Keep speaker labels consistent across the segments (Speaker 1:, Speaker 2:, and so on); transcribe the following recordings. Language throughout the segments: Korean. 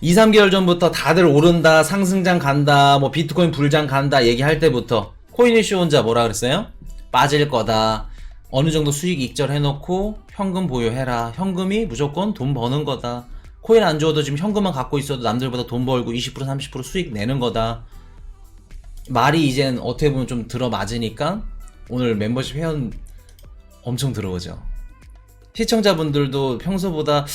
Speaker 1: 2, 3개월 전부터 다들 오른다, 상승장 간다, 뭐 비트코인 불장 간다 얘기할 때부터 코인이슈 혼자 뭐라 그랬어요? 빠질 거다. 어느 정도 수익 익절해놓고 현금 보유해라. 현금이 무조건 돈 버는 거다. 코인 안 줘도 지금 현금만 갖고 있어도 남들보다 돈 벌고 20% 30% 수익 내는 거다. 말이 이젠 어떻게 보면 좀 들어맞으니까 오늘 멤버십 회원 엄청 들어오죠. 시청자분들도 평소보다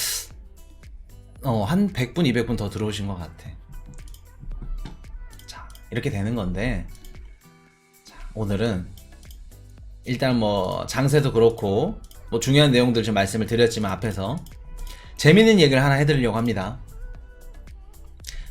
Speaker 1: 한 100분, 200분 더 들어오신 것 같아. 자, 이렇게 되는 건데, 자, 오늘은 일단 뭐 장세도 그렇고 뭐 중요한 내용들 좀 말씀을 드렸지만 앞에서 재밌는 얘기를 하나 해드리려고 합니다.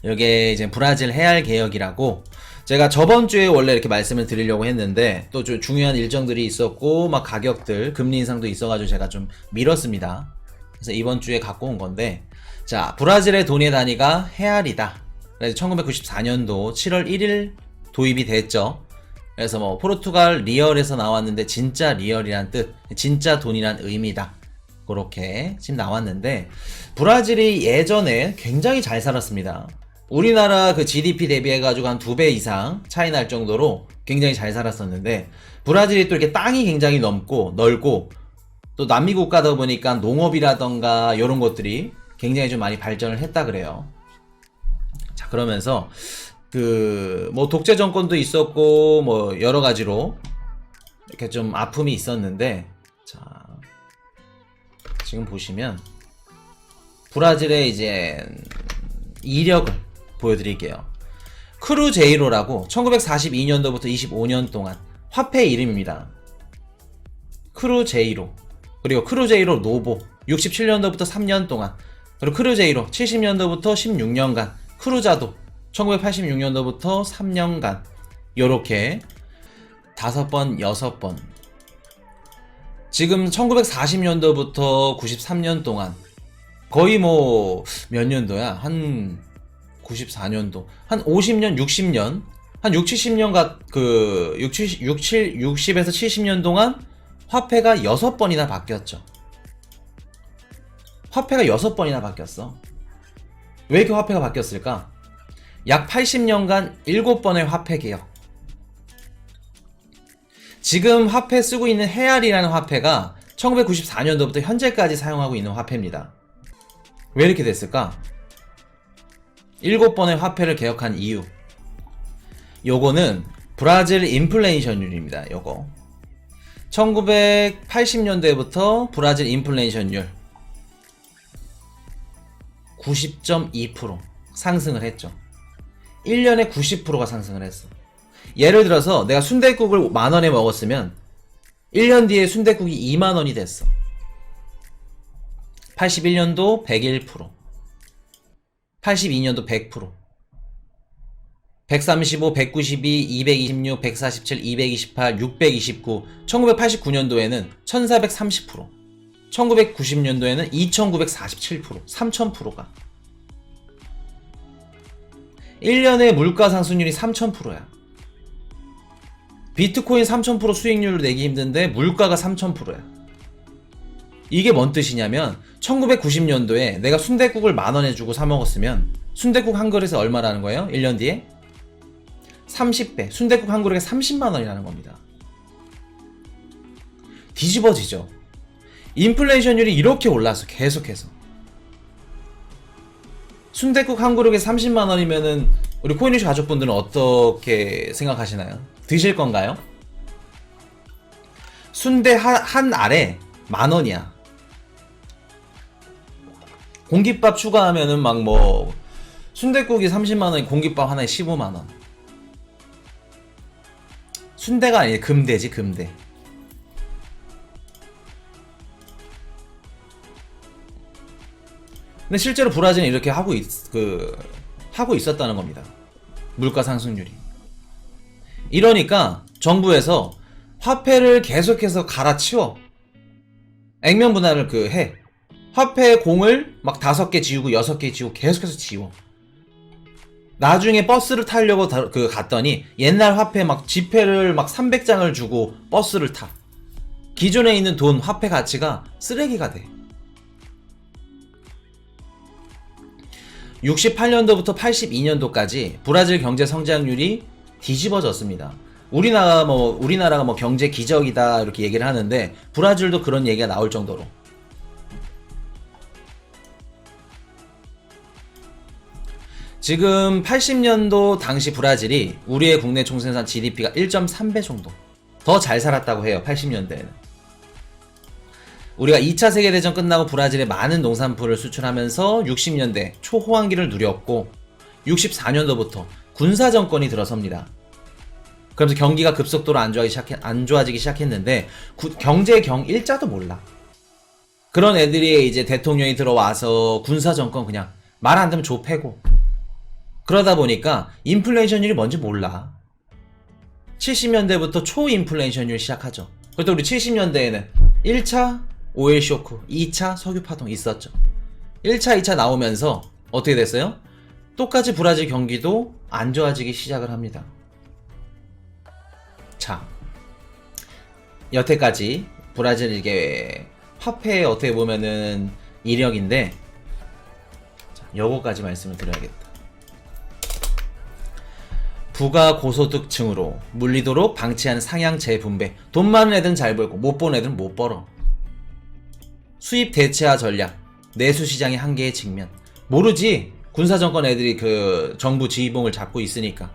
Speaker 1: 이게 이제 브라질 해알 개혁이라고, 제가 저번 주에 원래 이렇게 말씀을 드리려고 했는데 또 좀 중요한 일정들이 있었고 막 가격들 금리 인상도 있어가지고 제가 좀 미뤘습니다. 그래서 이번 주에 갖고 온 건데, 자, 브라질의 돈의 단위가 해알이다. 그래서 1994년도 7월 1일 도입이 됐죠. 그래서 뭐 포르투갈 리얼에서 나왔는데 진짜 리얼이란 뜻, 진짜 돈이란 의미다. 그렇게 지금 나왔는데, 브라질이 예전에 굉장히 잘 살았습니다. 우리나라 그 GDP 대비해가지고 한 2배 이상 차이 날 정도로 굉장히 잘 살았었는데, 브라질이 또 이렇게 땅이 굉장히 넓고 또 남미 국가다 보니까 농업이라던가 이런 것들이 굉장히 좀 많이 발전을 했다 그래요. 자, 그러면서 그 뭐 독재 정권도 있었고 뭐 여러 가지로 이렇게 좀 아픔이 있었는데, 자, 지금 보시면 브라질의 이제 이력을 보여드릴게요. 크루제이로라고 1942년도부터 25년 동안 화폐 이름입니다. 크루제이로, 그리고 크루제이로 노보 67년도부터 3년 동안, 그리고 크루제이로 70년도부터 16년간, 크루자도 1986년도부터 3년간, 요렇게 5번, 6번. 지금 1940년도부터 93년 동안 거의 뭐 몇 년도야? 한 94년도, 한 50년, 60년, 한 6, 70년간 그 60에서 70년 동안 화폐가 6번이나 바뀌었죠. 화폐가 6번이나 바뀌었어. 왜 이렇게 화폐가 바뀌었을까? 약 80년간 7번의 화폐 개혁. 지금 화폐 쓰고 있는 해알이라는 화폐가 1994년도부터 현재까지 사용하고 있는 화폐입니다. 왜 이렇게 됐을까? 7번의 화폐를 개혁한 이유. 요거는 브라질 인플레이션율입니다. 요거 1980년대부터 브라질 인플레이션율 90.2% 상승을 했죠. 1년에 90%가 상승을 했어. 예를 들어서 내가 순댓국을 10,000원에 먹었으면 1년 뒤에 순댓국이 20,000원이 됐어. 81년도 101%, 82년도 100%, 135, 192, 226, 147, 228, 629, 1989년도에는 1430%, 1990년도에는 2947%, 3000%가. 1년에 물가 상승률이 3000%야. 비트코인 3000% 수익률을 내기 힘든데 물가가 3000%야. 이게 뭔 뜻이냐면 1990년도에 내가 순댓국을 10,000원에 주고 사 먹었으면 순댓국 한 그릇에 얼마라는 거예요? 1년 뒤에 30배, 순댓국 한 그릇에 300,000원이라는 겁니다. 뒤집어지죠. 인플레이션율이 이렇게 올랐어. 계속해서. 순댓국 한 그릇에 300,000원이면은 우리 코인이슈 가족분들은 어떻게 생각하시나요? 드실 건가요? 순대 한 알에 10,000원이야. 공깃밥 추가하면은 막 뭐 순댓국이 300,000원에 공깃밥 하나에 150,000원. 순대가 아니라 금대지, 금대. 근데 실제로 브라질은 이렇게 하고 있었다는 겁니다. 물가 상승률이. 이러니까 정부에서 화폐를 계속해서 갈아치워. 액면 분할을 해. 화폐 공을 막 5개 지우고 6개 지우고 계속해서 지워. 나중에 버스를 타려고 갔더니 옛날 화폐 막 지폐를 막 300장을 주고 버스를 타. 기존에 있는 돈, 화폐 가치가 쓰레기가 돼. 68년도부터 82년도까지 브라질 경제 성장률이 뒤집어졌습니다. 우리나라가 뭐 경제 기적이다 이렇게 얘기를 하는데 브라질도 그런 얘기가 나올 정도로. 지금 80년도 당시 브라질이 우리의 국내 총생산 GDP가 1.3배 정도 더 잘 살았다고 해요. 80년대에는. 우리가 2차 세계대전 끝나고 브라질에 많은 농산물을 수출하면서 60년대 초호황기를 누렸고 64년도부터 군사정권이 들어섭니다. 그러면서 경기가 급속도로 안 좋아지기 시작했는데 경제의 일자도 몰라. 그런 애들이 이제 대통령이 들어와서 군사정권 그냥 말 안 듣면 좁혀고 그러다 보니까 인플레이션율이 뭔지 몰라. 70년대부터 초인플레이션율이 시작하죠. 그래도 우리 70년대에는 1차 오일 쇼크, 2차 석유 파동 있었죠. 1차, 2차 나오면서 어떻게 됐어요? 똑같이 브라질 경기도 안 좋아지기 시작을 합니다. 자, 여태까지 브라질 이게 화폐의 어떻게 보면은 이력인데 요거까지 말씀을 드려야겠다. 부가 고소득층으로 물리도록 방치하는 상향 재분배. 돈 많은 애들은 잘 벌고 못 버는 애들은 못 벌어. 수입 대체화 전략. 내수시장의 한계에 직면. 모르지. 군사정권 애들이 그 정부 지휘봉을 잡고 있으니까.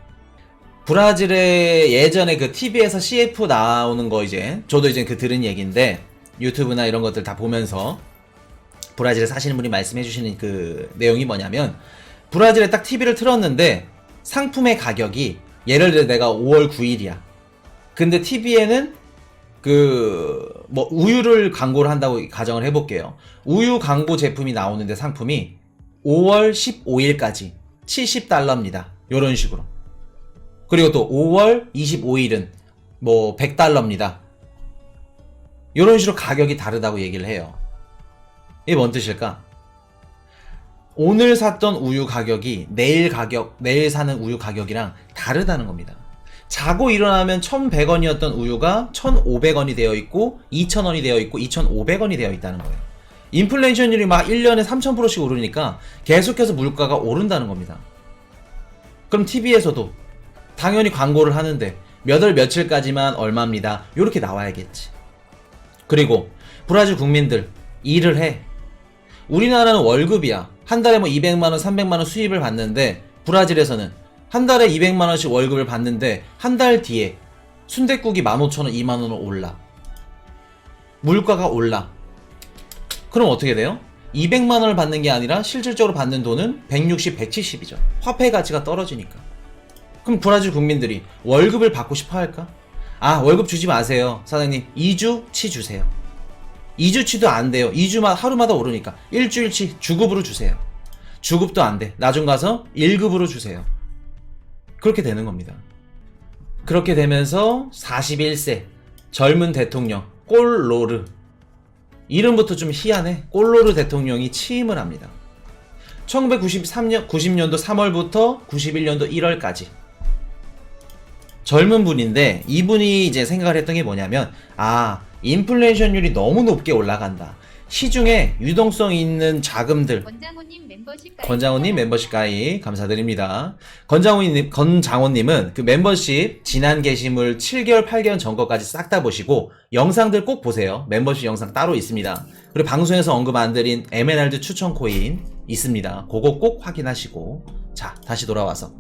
Speaker 1: 브라질의 예전에 그 TV에서 CF 나오는 거 이제 저도 이제 그 들은 얘기인데 유튜브나 이런 것들 다 보면서 브라질에 사시는 분이 말씀해 주시는 그 내용이 뭐냐면 브라질에 딱 TV를 틀었는데 상품의 가격이 예를 들어 내가 5월 9일이야. 근데 TV에는 그 뭐 우유를 광고를 한다고 가정을 해볼게요. 우유 광고 제품이 나오는데 상품이 5월 15일까지 70달러입니다. 요런 식으로. 그리고 또 5월 25일은 뭐 100달러입니다. 요런 식으로 가격이 다르다고 얘기를 해요. 이게 뭔 뜻일까? 오늘 샀던 우유 가격이 내일 사는 우유 가격이랑 다르다는 겁니다. 자고 일어나면 1,100원이었던 우유가 1,500원이 되어 있고 2,000원이 되어 있고 2,500원이 되어 있다는 거예요. 인플레이션율이 막 1년에 3,000%씩 오르니까 계속해서 물가가 오른다는 겁니다. 그럼 TV에서도 당연히 광고를 하는데 몇 월 며칠까지만 얼마입니다. 요렇게 나와야겠지. 그리고 브라질 국민들 일을 해. 우리나라는 월급이야. 한 달에 뭐 200만원, 300만원 수입을 받는데 브라질에서는 한 달에 200만원씩 월급을 받는데 한 달 뒤에 순댓국이 15,000원, 2만원으로 올라. 물가가 올라. 그럼 어떻게 돼요? 200만원을 받는 게 아니라 실질적으로 받는 돈은 160, 170이죠. 화폐 가치가 떨어지니까. 그럼 브라질 국민들이 월급을 받고 싶어 할까? 아, 월급 주지 마세요. 사장님, 2주치 주세요. 2주치도 안 돼요. 2주마다 하루마다 오르니까 일주일치 주급으로 주세요. 주급도 안 돼. 나중 가서 1급으로 주세요. 그렇게 되는 겁니다. 그렇게 되면서 41세 젊은 대통령 꼴로르, 이름부터 좀 희한해. 꼴로르 대통령이 취임을 합니다. 90년도 3월부터 91년도 1월까지 젊은 분인데 이분이 이제 생각을 했던 게 뭐냐면 인플레이션율이 너무 높게 올라간다. 시중에 유동성 있는 자금들. 권장호님 멤버십 가입 감사드립니다. 권장호님은 그 멤버십 지난 게시물 7개월 8개월 전 거까지 싹 다 보시고 영상들 꼭 보세요. 멤버십 영상 따로 있습니다. 그리고 방송에서 언급 안 드린 에메랄드 추천 코인 있습니다. 그거 꼭 확인하시고. 자, 다시 돌아와서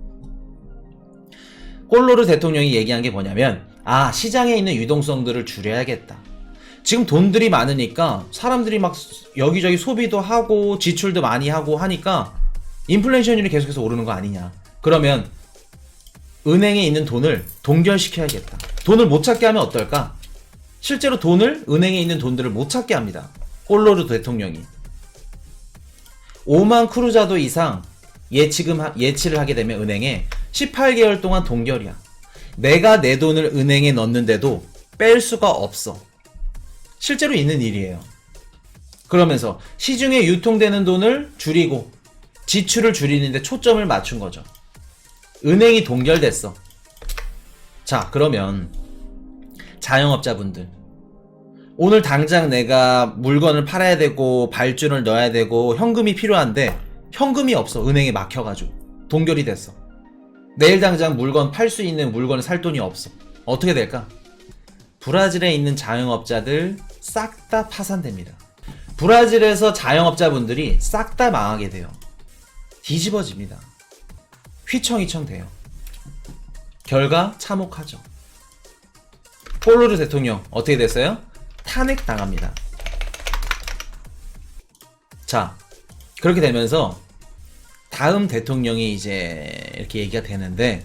Speaker 1: 꼴로르 대통령이 얘기한 게 뭐냐면 시장에 있는 유동성들을 줄여야겠다. 지금 돈들이 많으니까 사람들이 막 여기저기 소비도 하고 지출도 많이 하고 하니까 인플레이션율이 계속해서 오르는 거 아니냐. 그러면 은행에 있는 돈을 동결시켜야겠다. 돈을 못 찾게 하면 어떨까? 실제로 은행에 있는 돈들을 못 찾게 합니다. 꼴로르 대통령이 5만 크루자도 이상 예치를 하게 되면 은행에 18개월 동안 동결이야. 내가 내 돈을 은행에 넣는데도 뺄 수가 없어. 실제로 있는 일이에요. 그러면서 시중에 유통되는 돈을 줄이고 지출을 줄이는데 초점을 맞춘 거죠. 은행이 동결됐어. 자, 그러면 자영업자분들, 오늘 당장 내가 물건을 팔아야 되고 발주를 넣어야 되고 현금이 필요한데 현금이 없어. 은행에 막혀가지고 동결이 됐어. 내일 당장 물건 팔 수 있는 물건을 살 돈이 없어. 어떻게 될까? 브라질에 있는 자영업자들 싹 다 파산됩니다. 브라질에서 자영업자분들이 싹 다 망하게 돼요. 뒤집어집니다. 휘청휘청 돼요. 결과 참혹하죠. 폴로르 대통령 어떻게 됐어요? 탄핵당합니다. 자, 그렇게 되면서 다음 대통령이 이제 이렇게 얘기가 되는데,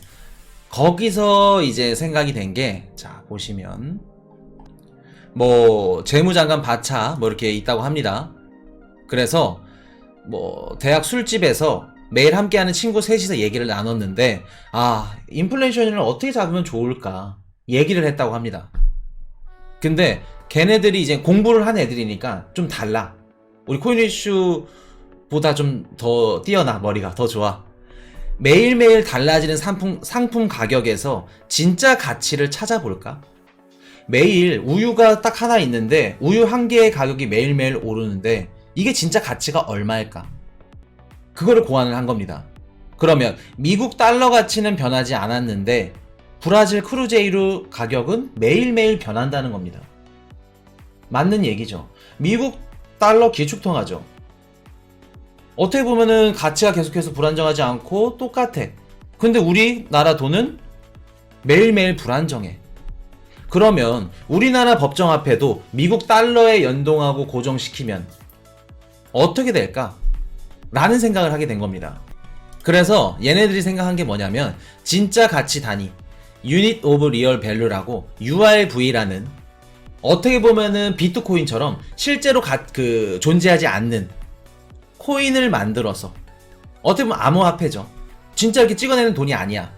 Speaker 1: 거기서 이제 생각이 된 게, 자 보시면 뭐 재무장관 바차 뭐 이렇게 있다고 합니다. 그래서 뭐 대학 술집에서 매일 함께하는 친구 셋이서 얘기를 나눴는데, 아 인플레이션을 어떻게 잡으면 좋을까 얘기를 했다고 합니다. 근데 걔네들이 이제 공부를 한 애들이니까 좀 달라. 우리 코인이슈보다 좀 더 뛰어나. 머리가 더 좋아. 매일매일 달라지는 상품 가격에서 진짜 가치를 찾아볼까? 매일 우유가 딱 하나 있는데 우유 한 개의 가격이 매일매일 오르는데 이게 진짜 가치가 얼마일까? 그거를 고안을 한 겁니다. 그러면 미국 달러 가치는 변하지 않았는데 브라질 크루제이루 가격은 매일매일 변한다는 겁니다. 맞는 얘기죠. 미국 달러 기축통화죠. 어떻게 보면은 가치가 계속해서 불안정하지 않고 똑같아. 근데 우리나라 돈은 매일매일 불안정해. 그러면 우리나라 법정화폐도 미국 달러에 연동하고 고정시키면 어떻게 될까? 라는 생각을 하게 된 겁니다. 그래서 얘네들이 생각한 게 뭐냐면, 진짜 가치 단위 Unit of Real Value라고 URV라는, 어떻게 보면은 비트코인처럼 실제로 존재하지 않는 코인을 만들어서, 어떻게 보면 암호화폐죠. 진짜 이렇게 찍어내는 돈이 아니야.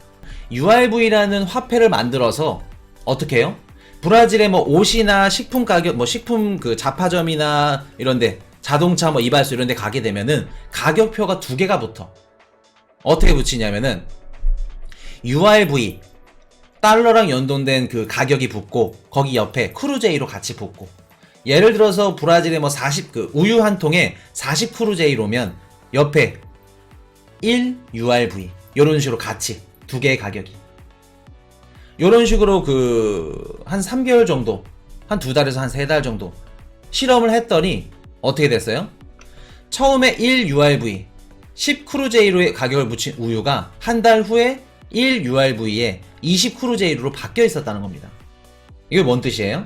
Speaker 1: URV라는 화폐를 만들어서 어떻게 해요? 브라질의 뭐 옷이나 식품 가격, 뭐 식품 그 잡화점이나 이런데, 자동차 뭐 이발소 이런데 가게 되면은 가격표가 두 개가 붙어. 어떻게 붙이냐면은 URV 달러랑 연동된 그 가격이 붙고, 거기 옆에 크루제이로 같이 붙고. 예를 들어서 브라질의 뭐 40 그 우유 한 통에 40 크루제이로면 옆에 1 URV 요런 식으로 같이 두 개의 가격이. 요런 식으로 한 3개월 정도, 한 2달에서 한 3달 정도 실험을 했더니 어떻게 됐어요? 처음에 1 URV 10 크루제이로의 가격을 붙인 우유가 한 달 후에 1 URV에 20 크루제이로로 바뀌어 있었다는 겁니다. 이게 뭔 뜻이에요?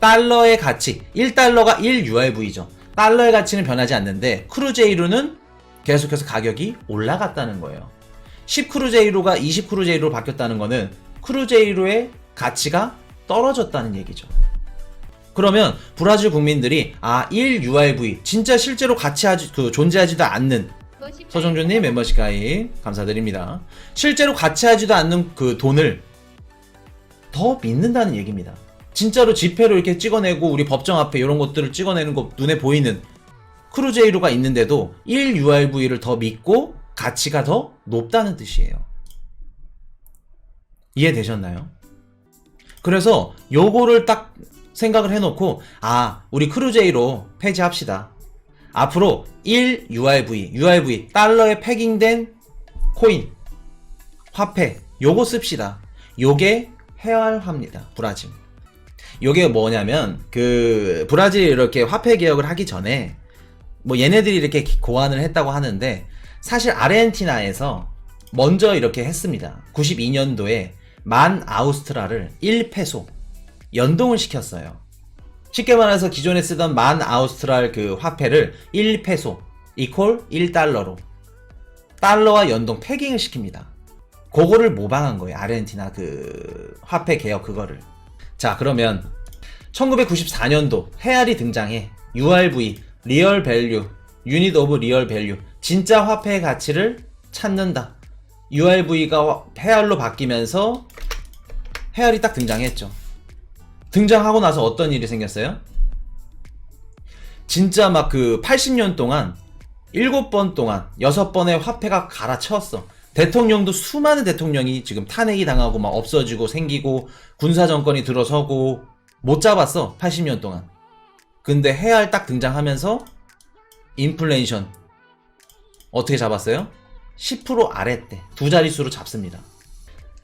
Speaker 1: 달러의 가치, 1달러가 1 URV죠. 달러의 가치는 변하지 않는데 크루제이로는 계속해서 가격이 올라갔다는 거예요. 10 크루제이로가 20 크루제이로로 바뀌었다는 거는 크루제이로의 가치가 떨어졌다는 얘기죠. 그러면 브라질 국민들이 1 URV 진짜 실제로 존재하지도 않는, 서정준님 멤버십 가입 감사드립니다. 실제로 가치하지도 않는 그 돈을 더 믿는다는 얘기입니다. 진짜로 지폐로 이렇게 찍어내고 우리 법정 앞에 이런 것들을 찍어내는 거 눈에 보이는 크루제이로가 있는데도 1 URV를 더 믿고 가치가 더 높다는 뜻이에요. 이해되셨나요? 그래서 요거를 딱 생각을 해놓고, 우리 크루제이로 폐지합시다. 앞으로 1 URV 달러에 패깅된 코인 화폐 요거 씁시다. 요게 해활화입니다. 브라질. 요게 뭐냐면 브라질이 이렇게 화폐 개혁을 하기 전에 뭐 얘네들이 이렇게 고안을 했다고 하는데, 사실 아르헨티나에서 먼저 이렇게 했습니다. 92년도에 10,000 아우스트라를 1페소 연동을 시켰어요. 쉽게 말해서 기존에 쓰던 10,000 아우스트랄 그 화폐를 1페소 이퀄 1달러로 달러와 연동 패깅을 시킵니다. 그거를 모방한 거예요. 아르헨티나 그 화폐 개혁 그거를. 자, 그러면 1994년도 헤알이 등장해. URV 리얼 밸류, 유닛 오브 리얼 밸류, 진짜 화폐의 가치를 찾는다. URV가 헤알로 바뀌면서 헤알이 딱 등장했죠. 등장하고 나서 어떤 일이 생겼어요? 진짜 막 80년 동안 7번 동안 6번의 화폐가 갈아치웠어. 대통령도 수많은 대통령이 지금 탄핵이 당하고 막 없어지고 생기고 군사정권이 들어서고 못 잡았어. 80년 동안. 근데 헤알 딱 등장하면서 인플레이션 어떻게 잡았어요? 10% 아랫대 두 자릿수로 잡습니다.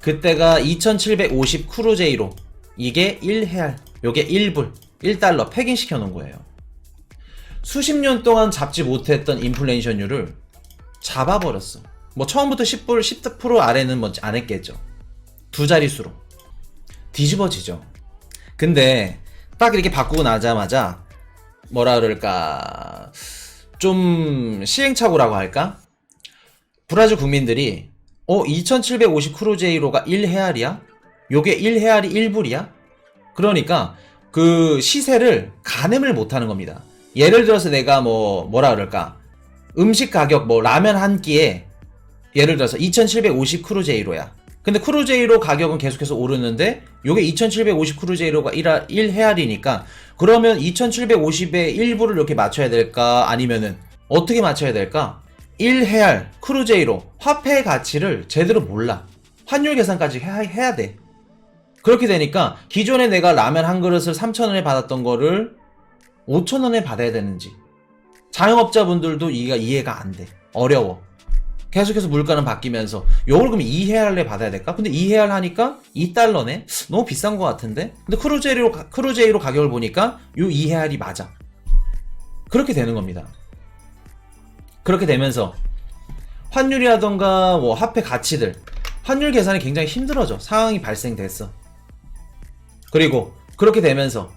Speaker 1: 그때가 2750 크루제이로, 이게 1헤알, 요게 1불 1달러 패긴시켜 놓은 거예요. 수십 년 동안 잡지 못했던 인플레이션율을 잡아버렸어. 뭐 처음부터 10불 10% 아래는 뭐 안 했겠죠. 두 자릿수로 뒤집어지죠. 근데 딱 이렇게 바꾸고 나자마자 뭐라 그럴까, 좀 시행착오라고 할까? 브라질 국민들이 2750 크루제이로가 1헤알이야? 요게 1헤알이 1불이야? 그러니까 그 시세를 가늠을 못하는 겁니다. 예를 들어서 내가 뭐라 그럴까, 음식 가격 뭐 라면 한 끼에 예를 들어서 2750 크루제이로야. 근데 크루제이로 가격은 계속해서 오르는데 요게 2750 크루제이로가 1헤알이니까 그러면 2750에 1불을 이렇게 맞춰야 될까? 아니면은 어떻게 맞춰야 될까? 1헤알 크루제이로 화폐의 가치를 제대로 몰라. 환율 계산까지 해야 돼. 그렇게 되니까 기존에 내가 라면 한 그릇을 3,000원에 받았던 거를 5,000원에 받아야 되는지 자영업자분들도 이해가 안 돼. 어려워. 계속해서 물가는 바뀌면서 요걸 그럼 2헤알에 받아야 될까? 근데 2헤알 하니까 2달러네? 너무 비싼 것 같은데? 근데 크루제이로 가격을 보니까 요 2헤알이 맞아. 그렇게 되는 겁니다. 그렇게 되면서 환율이라던가 뭐 화폐 가치들, 환율 계산이 굉장히 힘들어져. 상황이 발생됐어. 그리고 그렇게 되면서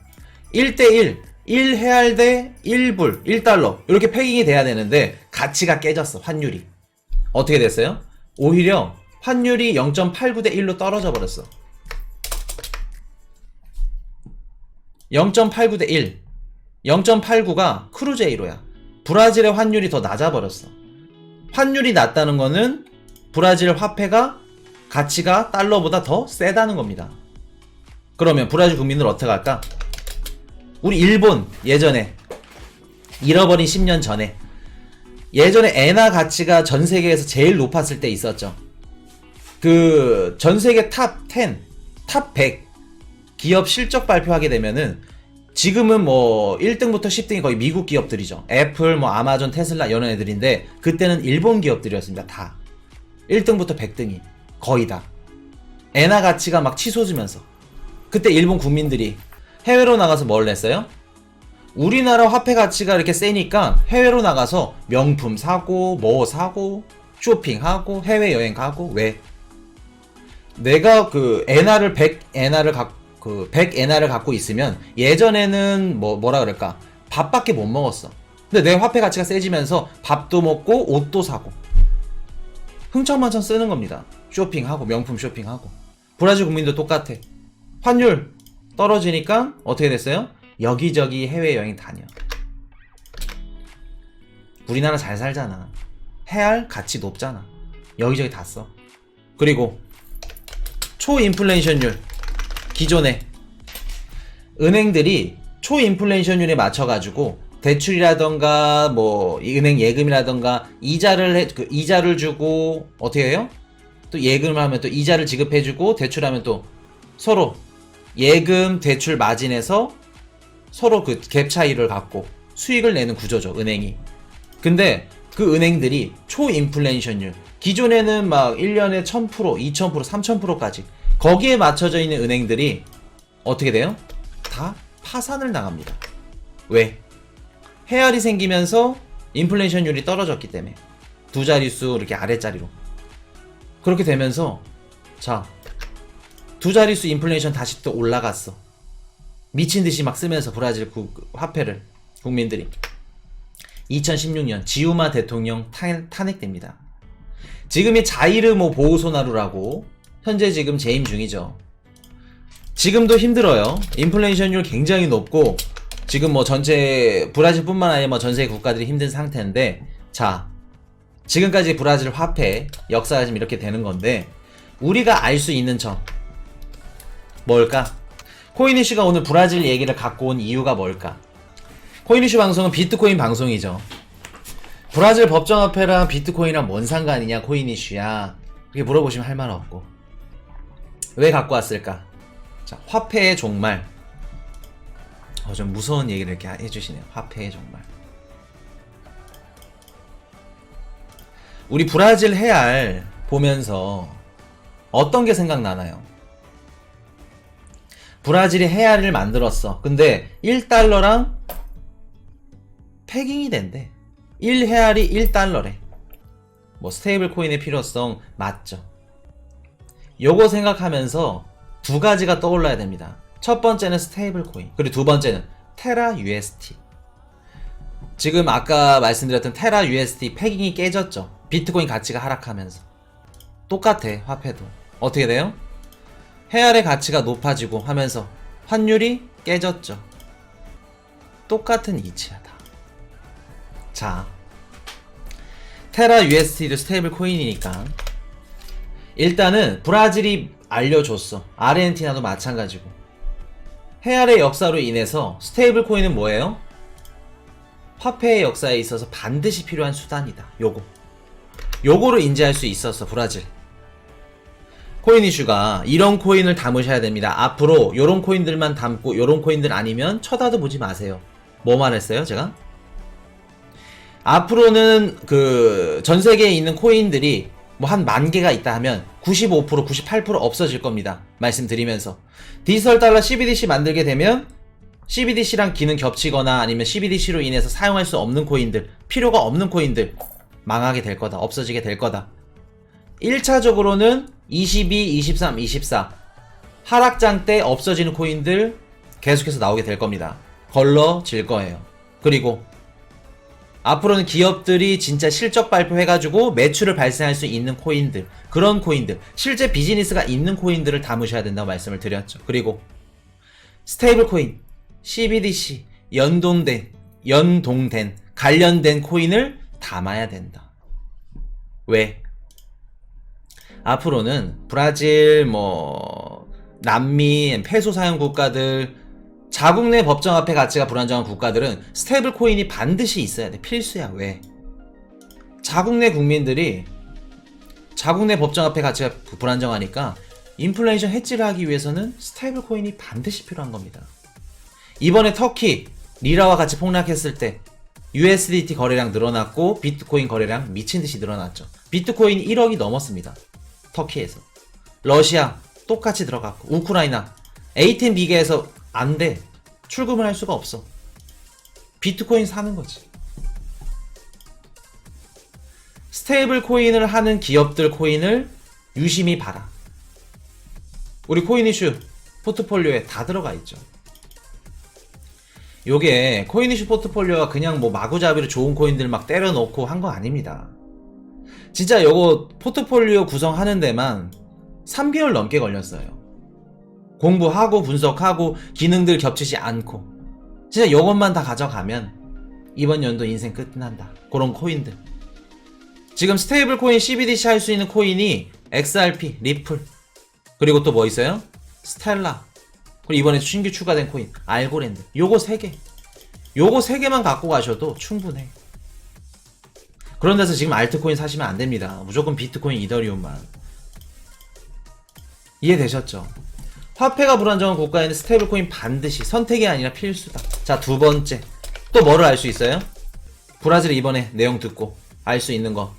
Speaker 1: 1대1 1헤알 대 1불 1달러 이렇게 패깅이 돼야 되는데 가치가 깨졌어. 환율이 어떻게 됐어요? 오히려 환율이 0.89 대 1로 떨어져 버렸어. 0.89 대 1. 0.89가 크루제이로야. 브라질의 환율이 더 낮아버렸어. 환율이 낮다는 거는 브라질 화폐가 가치가 달러보다 더 세다는 겁니다. 그러면 브라질 국민들 어떻게 할까? 우리 일본 예전에 잃어버린 10년 전에 예전에 엔화 가치가 전 세계에서 제일 높았을 때 있었죠. 그 전 세계 탑 10, 탑 100 기업 실적 발표하게 되면은 지금은 뭐 1등부터 10등이 거의 미국 기업들이죠. 애플, 뭐 아마존, 테슬라 이런 애들인데 그때는 일본 기업들이었습니다. 다 1등부터 100등이 거의 다 엔화 가치가 막 치솟으면서 그때 일본 국민들이 해외로 나가서 뭘 냈어요? 우리나라 화폐 가치가 이렇게 세니까 해외로 나가서 명품 사고 뭐 사고 쇼핑하고 해외여행 가고. 왜? 내가 그 엔화를 100엔화를 갖고 있으면 예전에는 뭐라 그럴까, 밥밖에 못 먹었어. 근데 내 화폐 가치가 세지면서 밥도 먹고 옷도 사고 흥청망청 쓰는 겁니다. 쇼핑하고 명품 쇼핑하고. 브라질 국민도 똑같아. 환율 떨어지니까 어떻게 됐어요? 여기저기 해외여행 다녀. 우리나라 잘 살잖아. 헤알 가치 높잖아. 여기저기 다 써. 그리고 초인플레이션율, 기존에 은행들이 초인플레이션율에 맞춰가지고 대출이라던가 뭐 은행 예금이라던가 이자를 주고 어떻게 해요? 또 예금을 하면 또 이자를 지급해주고 대출하면 또 서로 예금 대출 마진에서 서로 그 갭 차이를 갖고 수익을 내는 구조죠, 은행이. 근데 그 은행들이 초인플레이션율, 기존에는 막 1년에 1000%, 2000%, 3000%까지 거기에 맞춰져 있는 은행들이 어떻게 돼요? 다 파산을 당합니다. 왜? 헤알이 생기면서 인플레이션율이 떨어졌기 때문에 두 자릿수 이렇게 아랫자리로. 그렇게 되면서 자, 두 자릿수 인플레이션 다시 또 올라갔어. 미친듯이 막 쓰면서 브라질 화폐를 국민들이 2016년 지우마 대통령 탄핵됩니다. 지금이 자이르 뭐 보우소나루라고 현재 지금 재임 중이죠. 지금도 힘들어요. 인플레이션율 굉장히 높고 지금 뭐 전체 브라질뿐만 아니라 뭐 전 세계 국가들이 힘든 상태인데, 자, 지금까지 브라질 화폐 역사가 지금 이렇게 되는 건데 우리가 알 수 있는 점 뭘까? 코인이슈가 오늘 브라질 얘기를 갖고 온 이유가 뭘까? 코인이슈 방송은 비트코인 방송이죠. 브라질 법정화폐랑 비트코인이랑 뭔 상관이냐 코인이슈야, 이렇게 물어보시면 할 말 없고. 왜 갖고 왔을까? 자, 화폐의 종말. 좀 무서운 얘기를 이렇게 해주시네요. 화폐의 종말. 우리 브라질 헤알 보면서 어떤 게 생각나나요? 브라질이 헤알을 만들었어. 근데 1달러랑 패깅이 된대. 1헤알이 1달러래. 뭐 스테이블 코인의 필요성 맞죠. 요거 생각하면서 두 가지가 떠올라야 됩니다. 첫 번째는 스테이블 코인, 그리고 두 번째는 테라 UST. 지금 아까 말씀드렸던 테라 UST 패깅이 깨졌죠. 비트코인 가치가 하락하면서. 똑같아, 화폐도. 어떻게 돼요? 헤알의 가치가 높아지고 하면서 환율이 깨졌죠. 똑같은 이치야다. 자, 테라 UST도 스테이블 코인이니까 일단은 브라질이 알려줬어. 아르헨티나도 마찬가지고. 헤알의 역사로 인해서 스테이블 코인은 뭐예요? 화폐의 역사에 있어서 반드시 필요한 수단이다. 요거를 인지할 수 있었어, 브라질. 코인 이슈가 이런 코인을 담으셔야 됩니다. 앞으로 요런 코인들만 담고 요런 코인들 아니면 쳐다도 보지 마세요. 뭐 말했어요, 제가? 앞으로는 그 전 세계에 있는 코인들이 뭐 한 10,000개가 있다 하면 95%, 98% 없어질 겁니다. 말씀드리면서 디지털 달러 CBDC 만들게 되면 CBDC랑 기능 겹치거나 아니면 CBDC로 인해서 사용할 수 없는 코인들, 필요가 없는 코인들 망하게 될 거다. 없어지게 될 거다. 1차적으로는 22, 23, 24 하락장 때 없어지는 코인들 계속해서 나오게 될 겁니다. 걸러질 거예요. 그리고 앞으로는 기업들이 진짜 실적 발표해가지고 매출을 발생할 수 있는 코인들, 그런 코인들, 실제 비즈니스가 있는 코인들을 담으셔야 된다고 말씀을 드렸죠. 그리고 스테이블 코인, CBDC, 연동된, 관련된 코인을 담아야 된다. 왜? 앞으로는 브라질, 남미, 페소 사용 국가들, 자국 내 법정화폐 가치가 불안정한 국가들은 스테이블 코인이 반드시 있어야 돼. 필수야. 왜? 자국 내 국민들이 자국 내 법정화폐 가치가 불안정하니까 인플레이션 해지를 하기 위해서는 스테이블 코인이 반드시 필요한 겁니다. 이번에 터키 리라와 같이 폭락했을 때 USDT 거래량 늘어났고 비트코인 거래량 미친듯이 늘어났죠. 비트코인 1억이 넘었습니다. 터키에서. 러시아 똑같이 들어갔고, 우크라이나 A10 비계에서 안 돼. 출금을 할 수가 없어. 비트코인 사는 거지. 스테이블 코인을 하는 기업들 코인을 유심히 봐라. 우리 코인 이슈 포트폴리오에 다 들어가 있죠. 요게 코인 이슈 포트폴리오가 그냥 뭐 마구잡이로 좋은 코인들 막 때려놓고 한 거 아닙니다. 진짜 요거 포트폴리오 구성하는 데만 3개월 넘게 걸렸어요. 공부하고 분석하고 기능들 겹치지 않고 진짜 요것만 다 가져가면 이번 연도 인생 끝난다. 그런 코인들. 지금 스테이블 코인 CBDC 할 수 있는 코인이 XRP, 리플, 그리고 또 뭐 있어요? 스텔라, 그리고 이번에 신규 추가된 코인 알고랜드. 요거 3개. 요거 3개만 갖고 가셔도 충분해. 그런 데서 지금 알트코인 사시면 안 됩니다. 무조건 비트코인, 이더리움만. 이해되셨죠? 화폐가 불안정한 국가에는 스테이블 코인 반드시 선택이 아니라 필수다. 자, 두 번째. 또 뭐를 알 수 있어요? 브라질 이번에 내용 듣고 알 수 있는 거.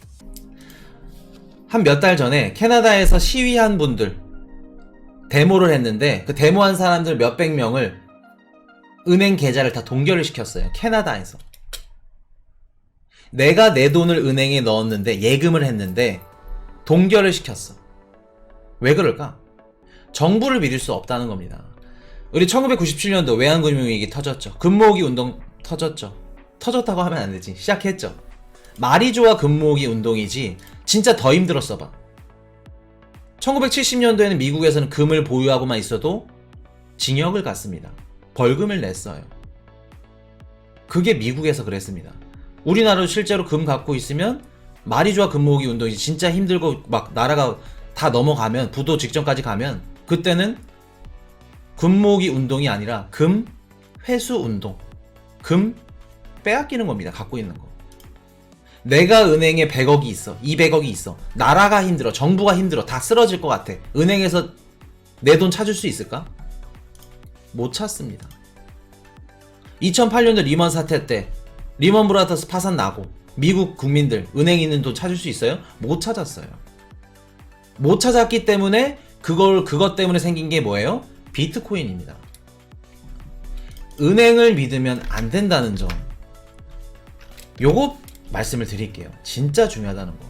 Speaker 1: 한 몇 달 전에 캐나다에서 시위한 분들 데모를 했는데 그 데모한 사람들 몇백 명을 은행 계좌를 다 동결을 시켰어요. 캐나다에서. 내가 내 돈을 은행에 넣었는데 예금을 했는데 동결을 시켰어. 왜 그럴까? 정부를 믿을 수 없다는 겁니다. 우리 1997년도 외환금융위기 터졌죠. 금모으기 운동 터졌죠. 터졌다고 하면 안 되지. 시작했죠. 말이 좋아 금모으기 운동이지 진짜 더 힘들었어 봐. 1970년도에는 미국에서는 금을 보유하고만 있어도 징역을 갔습니다. 벌금을 냈어요. 그게 미국에서 그랬습니다. 우리나라도 실제로 금 갖고 있으면 말이 좋아 금 모으기 운동이지 진짜 힘들고 막 나라가 다 넘어가면 부도 직전까지 가면 그때는 금 모으기 운동이 아니라 금 회수 운동. 금 빼앗기는 겁니다. 갖고 있는 거. 내가 은행에 100억이 있어. 200억이 있어. 나라가 힘들어. 정부가 힘들어. 다 쓰러질 것 같아. 은행에서 내 돈 찾을 수 있을까? 못 찾습니다. 2008년도 리먼 사태 때 리먼 브라더스 파산 나고 미국 국민들 은행에 있는 돈 찾을 수 있어요? 못 찾았어요. 못 찾았기 때문에 그것 때문에 생긴 게 뭐예요? 비트코인입니다. 은행을 믿으면 안 된다는 점, 요거 말씀을 드릴게요. 진짜 중요하다는 거.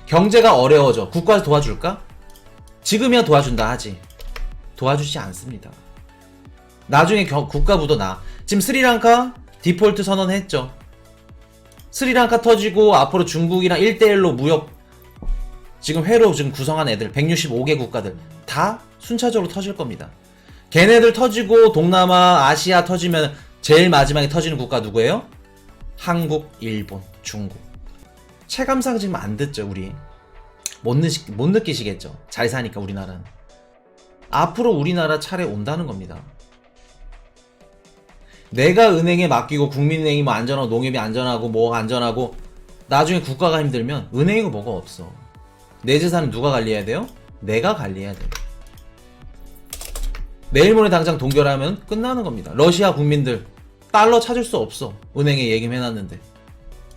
Speaker 1: 경제가 어려워져. 국가에서 도와줄까? 지금이야 도와준다 하지. 도와주지 않습니다. 나중에 국가부도 나. 지금 스리랑카 디폴트 선언했죠. 스리랑카 터지고 앞으로 중국이랑 1대1로 무역 지금 회로 지금 구성한 애들 165개 국가들 다 순차적으로 터질 겁니다. 걔네들 터지고 동남아, 아시아 터지면 제일 마지막에 터지는 국가 누구예요? 한국, 일본, 중국. 체감상 지금 안 듣죠, 우리. 못 느끼시겠죠. 잘 사니까 우리나라는. 앞으로 우리나라 차례 온다는 겁니다. 내가 은행에 맡기고 국민은행이 뭐 안전하고 농협이 안전하고 뭐가 안전하고 나중에 국가가 힘들면 은행이고 뭐가 없어. 내 재산은 누가 관리해야 돼요? 내가 관리해야 돼요. 내일 모레 당장 동결하면 끝나는 겁니다. 러시아 국민들 달러 찾을 수 없어. 은행에 예금해놨는데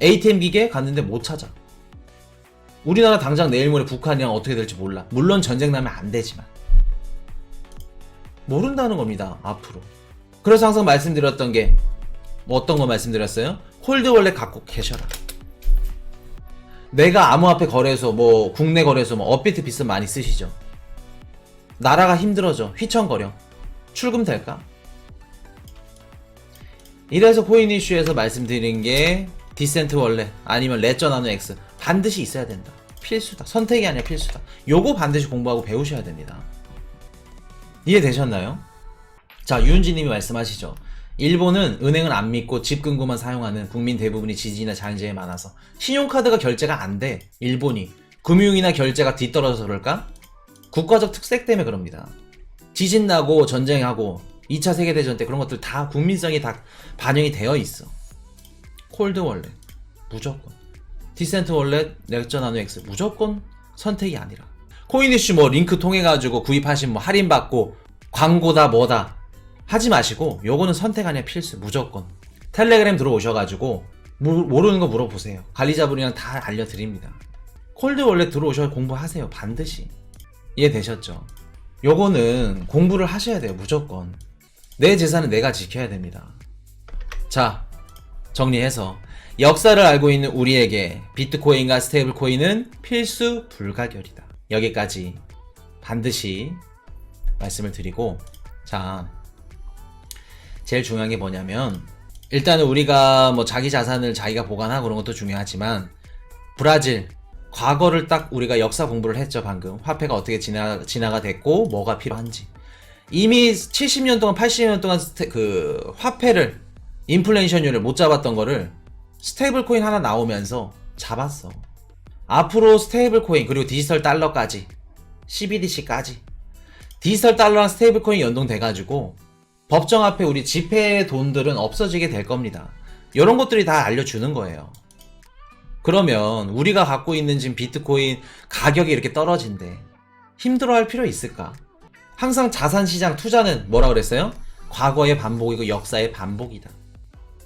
Speaker 1: ATM 기계 갔는데 못 찾아. 우리나라 당장 내일 모레 북한이랑 어떻게 될지 몰라. 물론 전쟁 나면 안 되지만 모른다는 겁니다. 앞으로. 그래서 항상 말씀드렸던 게 뭐 어떤 거 말씀드렸어요? 홀드 월렛 갖고 계셔라. 내가 암호화폐 거래소 뭐 국내 거래소 뭐 업비트 비트 많이 쓰시죠. 나라가 힘들어져. 휘청거려. 출금 될까? 이래서 코인 이슈에서 말씀드린 게 디센트 월렛 아니면 레저 나노 X 반드시 있어야 된다. 필수다. 선택이 아니라 필수다. 요거 반드시 공부하고 배우셔야 됩니다. 이해되셨나요? 자, 유은지님이 말씀하시죠. 일본은 은행을 안 믿고 집금고만 사용하는 국민 대부분이 지진이나 장애재해 많아서 신용카드가 결제가 안 돼. 일본이 금융이나 결제가 뒤떨어져서 그럴까? 국가적 특색 때문에 그럽니다. 지진 나고 전쟁하고 2차 세계대전 때 그런 것들 다 국민성이 다 반영이 되어 있어. 콜드 월렛 무조건, 디센트 월렛, 레저 나노 X 무조건 선택이 아니라. 코인 이슈 뭐 링크 통해 가지고 구입하신 뭐 할인 받고 광고다 뭐다 하지 마시고 요거는 선택 아니야 필수. 무조건 텔레그램 들어오셔가지고 모르는 거 물어보세요. 관리자분이랑 다 알려드립니다. 콜드 월렛 들어오셔서 공부하세요. 반드시. 이해되셨죠? 요거는 공부를 하셔야 돼요. 무조건. 내 재산은 내가 지켜야 됩니다. 자, 정리해서 역사를 알고 있는 우리에게 비트코인과 스테이블 코인은 필수 불가결이다. 여기까지 반드시 말씀을 드리고, 자, 제일 중요한 게 뭐냐면 일단은 우리가 뭐 자기 자산을 자기가 보관하고 그런 것도 중요하지만 브라질 과거를 딱 우리가 역사 공부를 했죠. 방금 화폐가 어떻게 진화가 됐고 뭐가 필요한지. 이미 70년 동안 80년 동안 그 화폐를 인플레이션율을 못 잡았던 거를 스테이블 코인 하나 나오면서 잡았어. 앞으로 스테이블 코인 그리고 디지털 달러까지 CBDC까지 디지털 달러랑 스테이블 코인 연동돼가지고 법정화폐 우리 지폐 돈들은 없어지게 될 겁니다. 이런 것들이 다 알려주는 거예요. 그러면 우리가 갖고 있는 지금 비트코인 가격이 이렇게 떨어진대. 힘들어할 필요 있을까? 항상 자산시장 투자는 뭐라 그랬어요? 과거의 반복이고 역사의 반복이다.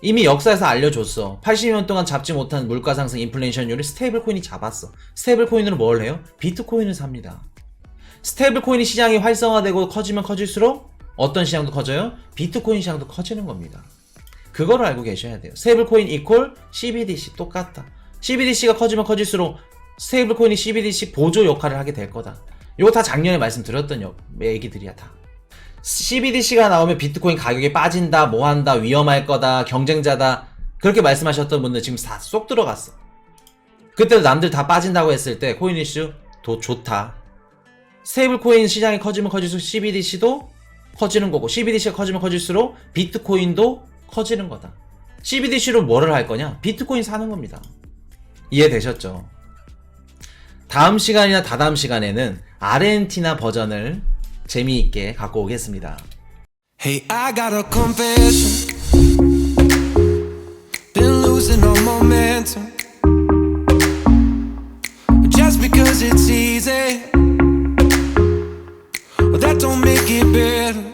Speaker 1: 이미 역사에서 알려줬어. 80년 동안 잡지 못한 물가상승 인플레이션율을 스테이블 코인이 잡았어. 스테이블 코인으로 뭘 해요? 비트코인을 삽니다. 스테이블 코인이 시장이 활성화되고 커지면 커질수록 어떤 시장도 커져요? 비트코인 시장도 커지는 겁니다. 그거를 알고 계셔야 돼요. 스테이블 코인 이퀄 CBDC 똑같다. CBDC가 커지면 커질수록 스테이블 코인이 CBDC 보조 역할을 하게 될 거다. 이거 다 작년에 말씀드렸던 얘기들이야 다. CBDC가 나오면 비트코인 가격이 빠진다, 뭐한다, 위험할 거다, 경쟁자다 그렇게 말씀하셨던 분들 지금 다 쏙 들어갔어. 그때도 남들 다 빠진다고 했을 때 코인 이슈 더 좋다. 스테이블 코인 시장이 커지면 커질수록 CBDC도 커지는 거고 CBDC가 커지면 커질수록 비트코인도 커지는 거다. CBDC로 뭐를 할 거냐? 비트코인 사는 겁니다. 이해되셨죠? 다음 시간이나 다다음 시간에는 아르헨티나 버전을 재미있게 갖고 오겠습니다.
Speaker 2: Hey, I got a confession. Been losing all momentum. Just because it's easy, that don't make it better.